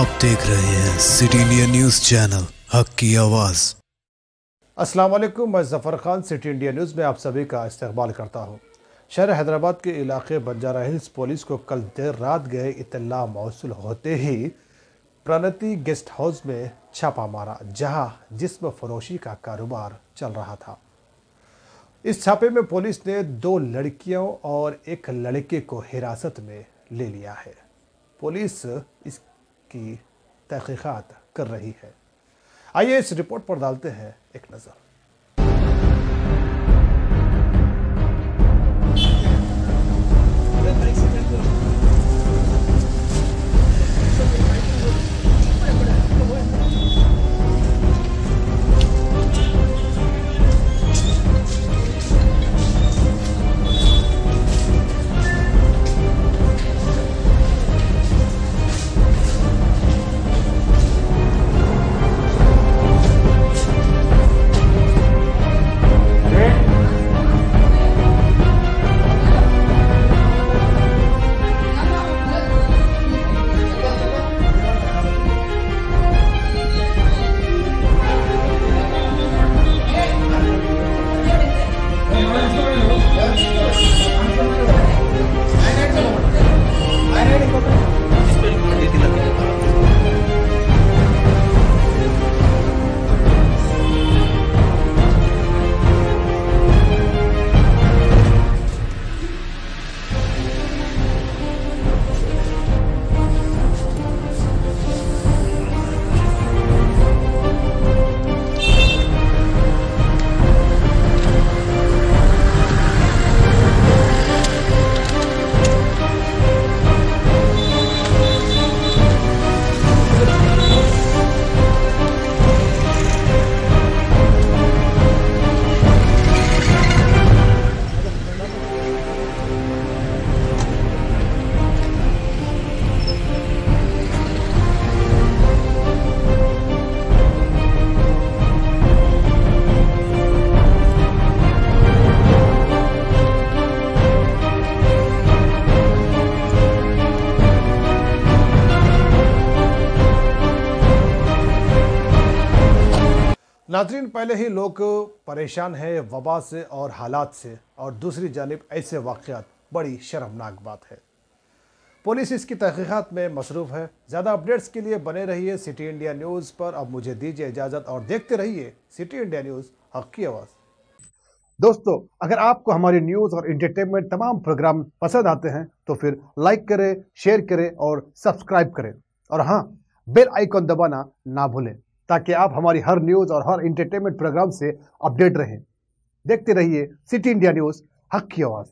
आप देख रहे हैं सिटी इंडिया न्यूज चैनल, हक की आवाज। अस्सलाम वालेकुम, मैं Zafar Khan city India news में आप सभी का इस्तकबाल करता हूँ। शहर हैदराबाद के इलाके बंजारा हिल्स पुलिस को कल देर रात गए इत्तला मौसूल होते ही प्रणति गेस्ट हाउस में छापा मारा, जहां जिस्म फरोशी का कारोबार चल रहा था। इस छापे में पुलिस ने 2 लड़कियों और 1 लड़के को हिरासत में ले लिया है। पुलिस इसकी तहकीकात कर रही है। आइए इस रिपोर्ट पर डालते हैं एक नजर। नाज़रीन, पहले ही लोग परेशान हैं वबा से और हालात से, और दूसरी जानिब ऐसे वाक़यात बड़ी शर्मनाक बात है। पुलिस इसकी तहकीकात में मसरूफ़ है। ज़्यादा अपडेट्स के लिए बने रहिए सिटी इंडिया न्यूज़ पर। अब मुझे दीजिए इजाज़त और देखते रहिए सिटी इंडिया न्यूज़, हक की आवाज़। दोस्तों, अगर आपको हमारी न्यूज़ और इंटरटेनमेंट तमाम प्रोग्राम पसंद आते हैं तो फिर लाइक करें, शेयर करें और सब्सक्राइब करें, और हाँ, बेल आइकॉन दबाना ना भूलें ताकि आप हमारी हर न्यूज़ और हर इंटरटेनमेंट प्रोग्राम से अपडेट रहें। देखते रहिए सिटी इंडिया न्यूज़, हक की आवाज़।